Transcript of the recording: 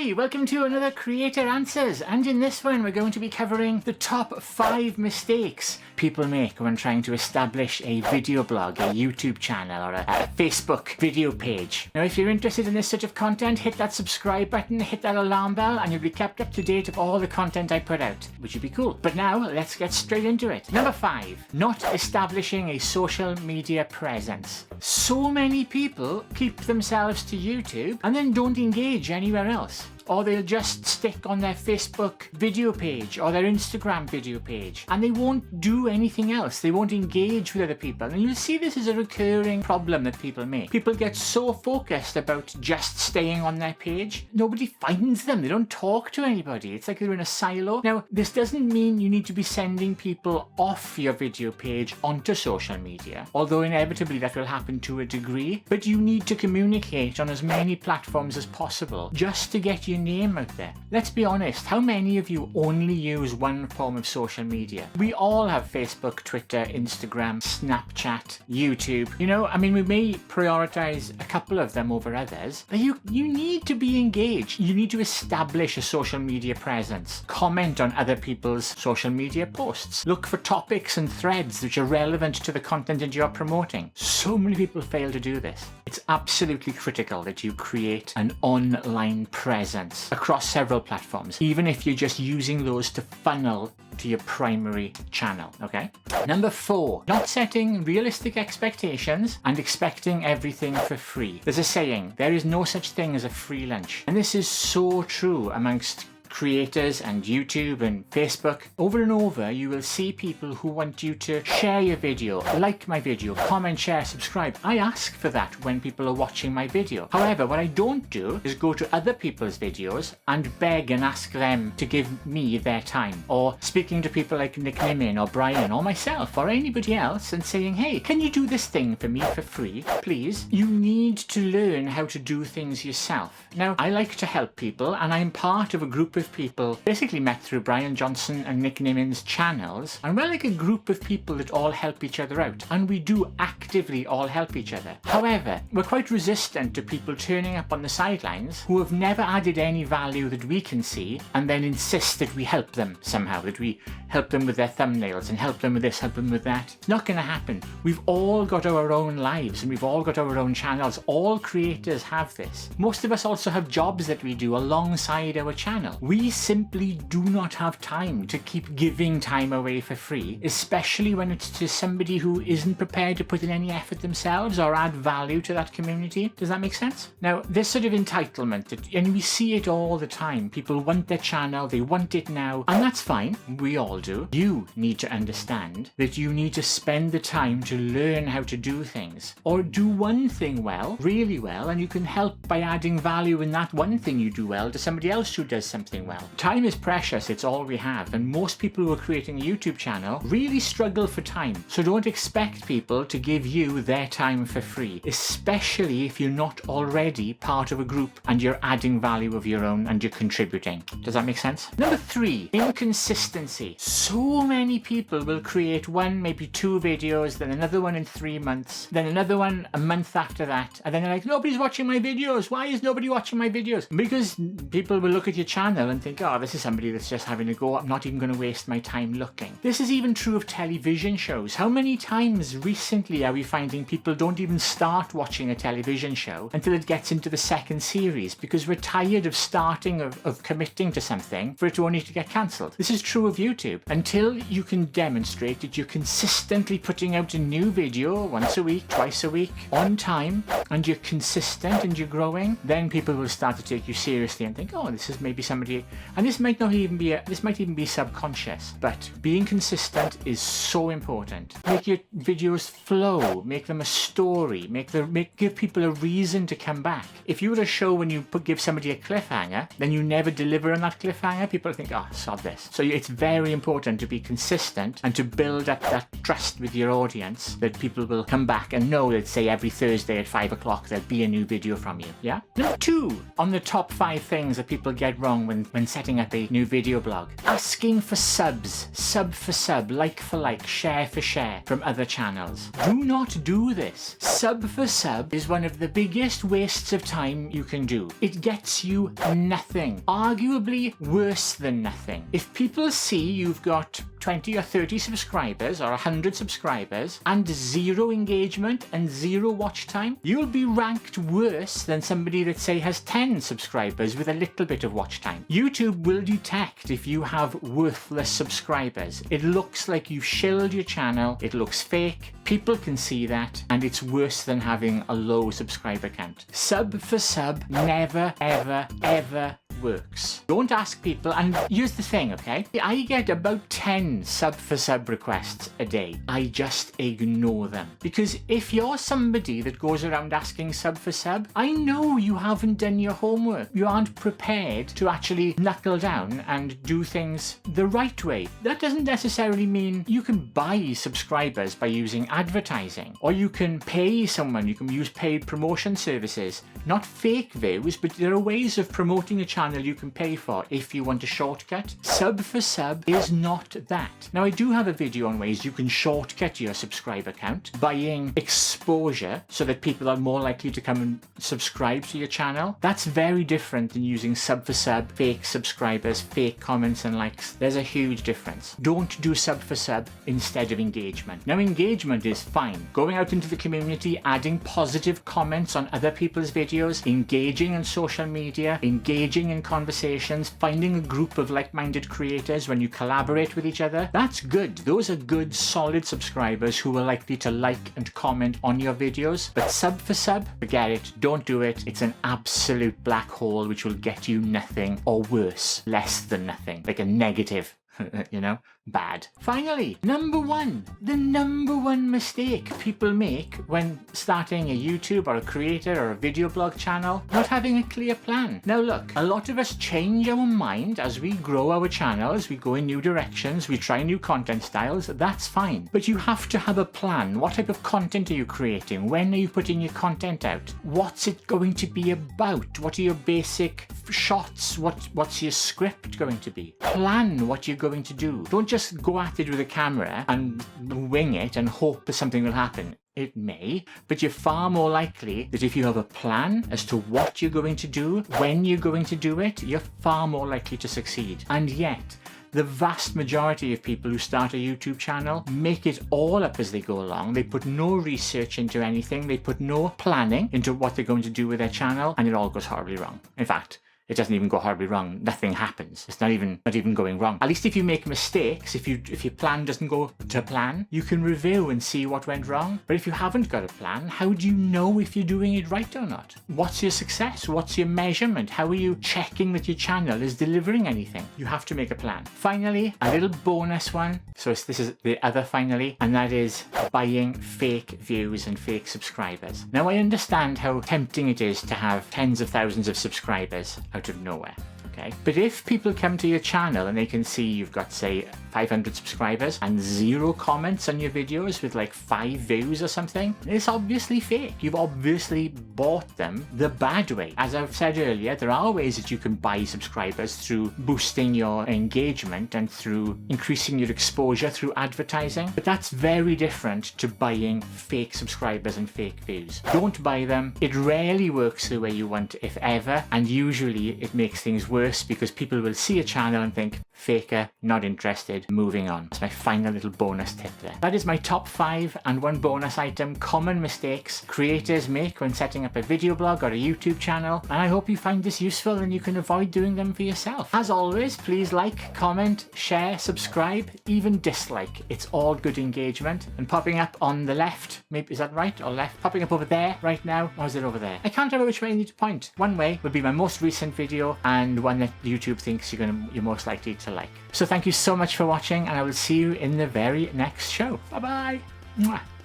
Hi, welcome to another Creator Answers, and in this one we're going to be covering the top 5 mistakes people make when trying to establish a video blog, a YouTube channel or a Facebook video page. Now if you're interested in this sort of content, hit that subscribe button, hit that alarm bell, and you'll be kept up to date of all the content I put out, which would be cool. But now let's get straight into it. Number 5, not establishing a social media presence. So many people keep themselves to YouTube and then don't engage anywhere else. Or they'll just stick on their Facebook video page or their Instagram video page and they won't do anything else. They won't engage with other people. And you'll see this is a recurring problem that people make. People get so focused about just staying on their page, nobody finds them. They don't talk to anybody. It's like they're in a silo. Now, this doesn't mean you need to be sending people off your video page onto social media, although inevitably that will happen to a degree. But you need to communicate on as many platforms as possible just to get your name out there. Let's be honest, how many of you only use one form of social media? We all have Facebook, Twitter, Instagram, Snapchat, YouTube. You know, I mean, we may prioritize a couple of them over others, but you need to be engaged. You need to establish a social media presence. Comment on other people's social media posts. Look for topics and threads which are relevant to the content that you're promoting. So many people fail to do this. It's absolutely critical that you create an online presence across several platforms, even if you're just using those to funnel to your primary channel, okay? Number 4, not setting realistic expectations and expecting everything for free. There's a saying, there is no such thing as a free lunch. And this is so true amongst creators and YouTube and Facebook. Over and over you will see people who want you to share your video, like my video, comment, share, subscribe. I ask for that when people are watching my video. However, what I don't do is go to other people's videos and beg and ask them to give me their time, or speaking to people like Nick Nimin or Brian or myself or anybody else and saying, hey, can you do this thing for me for free, please? You need to learn how to do things yourself. Now, I like to help people, and I'm part of a group of people basically met through Brian Johnson and Nick Nimin's channels, and we're like a group of people that all help each other out, and we do actively all help each other. However, we're quite resistant to people turning up on the sidelines who have never added any value that we can see and then insist that we help them somehow, that we help them with their thumbnails and help them with this, help them with that. It's not going to happen. We've all got our own lives and we've all got our own channels. All creators have this. Most of us also have jobs that we do alongside our channel. We simply do not have time to keep giving time away for free, especially when it's to somebody who isn't prepared to put in any effort themselves or add value to that community. Does that make sense? Now, this sort of entitlement, and we see it all the time. People want their channel, they want it now, and that's fine. We all do. You need to understand that you need to spend the time to learn how to do things, or do one thing well, really well, and you can help by adding value in that one thing you do well to somebody else who does something well. Time is precious, it's all we have, and most people who are creating a YouTube channel really struggle for time. So don't expect people to give you their time for free, especially if you're not already part of a group and you're adding value of your own and you're contributing. Does that make sense? Number 3, inconsistency. So many people will create one, maybe 2 videos, then another one in 3 months, then another one a month after that, and then they're like, nobody's watching my videos. Why is nobody watching my videos? Because people will look at your channel and think, oh, this is somebody that's just having a go. I'm not even going to waste my time looking. This is even true of television shows. How many times recently are we finding people don't even start watching a television show until it gets into the 2nd series because we're tired of starting, of committing to something for it only to get cancelled? This is true of YouTube. Until you can demonstrate that you're consistently putting out a new video once a week, twice a week, on time, and you're consistent and you're growing, then people will start to take you seriously and think, oh, this is maybe somebody. And this might even be subconscious, but being consistent is so important. Make your videos flow, make them a story, give people a reason to come back. If you were a show when you give somebody a cliffhanger, then you never deliver on that cliffhanger, people think, oh, sod this. So it's very important to be consistent and to build up that trust with your audience that people will come back and know that, say, every Thursday at 5 o'clock there'll be a new video from you. Yeah? Number 2 on the top 5 things that people get wrong when when setting up a new video blog. Asking for subs, sub for sub, like for like, share for share from other channels. Do not do this. Sub for sub is one of the biggest wastes of time you can do. It gets you nothing. Arguably worse than nothing. If people see you've got 20 or 30 subscribers or 100 subscribers and 0 engagement and 0 watch time, you'll be ranked worse than somebody that say has 10 subscribers with a little bit of watch time. YouTube will detect if you have worthless subscribers. It looks like you've shilled your channel, it looks fake, people can see that, and it's worse than having a low subscriber count. Sub for sub never ever ever works. Don't ask people, and here's the thing, okay? I get about 10 sub for sub requests a day. I just ignore them. Because if you're somebody that goes around asking sub for sub, I know you haven't done your homework. You aren't prepared to actually knuckle down and do things the right way. That doesn't necessarily mean you can buy subscribers by using advertising, or you can pay someone, you can use paid promotion services. Not fake views, but there are ways of promoting a channel you can pay for if you want a shortcut. Sub for sub is not that. Now I do have a video on ways you can shortcut your subscriber count, buying exposure so that people are more likely to come and subscribe to your channel. That's very different than using sub for sub, fake subscribers, fake comments and likes. There's a huge difference. Don't do sub for sub instead of engagement. Now engagement is fine. Going out into the community, adding positive comments on other people's videos, engaging on social media, engaging in conversations, finding a group of like-minded creators when you collaborate with each other. That's good. Those are good, solid subscribers who are likely to like and comment on your videos. But sub for sub, forget it. Don't do it. It's an absolute black hole which will get you nothing, or worse, less than nothing, like a negative. You know, bad. Finally, the number one mistake people make when starting a YouTube or a creator or a video blog channel, not having a clear plan. Now look, a lot of us change our mind as we grow our channels, we go in new directions, we try new content styles, that's fine. But you have to have a plan. What type of content are you creating? When are you putting your content out? What's it going to be about? What are your basic shots? What's your script going to be? Plan what you're going to do. Don't just go at it with a camera and wing it and hope that something will happen. It may, but you're far more likely that if you have a plan as to what you're going to do, when you're going to do it, you're far more likely to succeed. And yet, the vast majority of people who start a YouTube channel make it all up as they go along. They put no research into anything. They put no planning into what they're going to do with their channel, and it all goes horribly wrong. In fact, it doesn't even go horribly wrong. Nothing happens. It's not even going wrong. At least if you make mistakes, if your plan doesn't go to plan, you can review and see what went wrong. But if you haven't got a plan, how do you know if you're doing it right or not? What's your success? What's your measurement? How are you checking that your channel is delivering anything? You have to make a plan. Finally, a little bonus one. So this is the other finally, and that is buying fake views and fake subscribers. Now I understand how tempting it is to have tens of thousands of subscribers out of nowhere. Okay. But if people come to your channel and they can see you've got, say, 500 subscribers and 0 comments on your videos with like 5 views or something, it's obviously fake. You've obviously bought them the bad way. As I've said earlier, there are ways that you can buy subscribers through boosting your engagement and through increasing your exposure through advertising. But that's very different to buying fake subscribers and fake views. Don't buy them. It rarely works the way you want, if ever, and usually it makes things worse because people will see a channel and think, faker, not interested, moving on. That's my final little bonus tip there. That is my top 5 and one bonus item, common mistakes creators make when setting up a video blog or a YouTube channel, and I hope you find this useful and you can avoid doing them for yourself. As always, please like, comment, share, subscribe, even dislike. It's all good engagement. And popping up on the left, maybe is that right or left? Popping up over there right now, or is it over there? I can't remember which way I need to point. One way would be my most recent video and one that YouTube thinks you're most likely to like. So thank you so much for watching, and I will see you in the very next show. Bye bye. Mwah.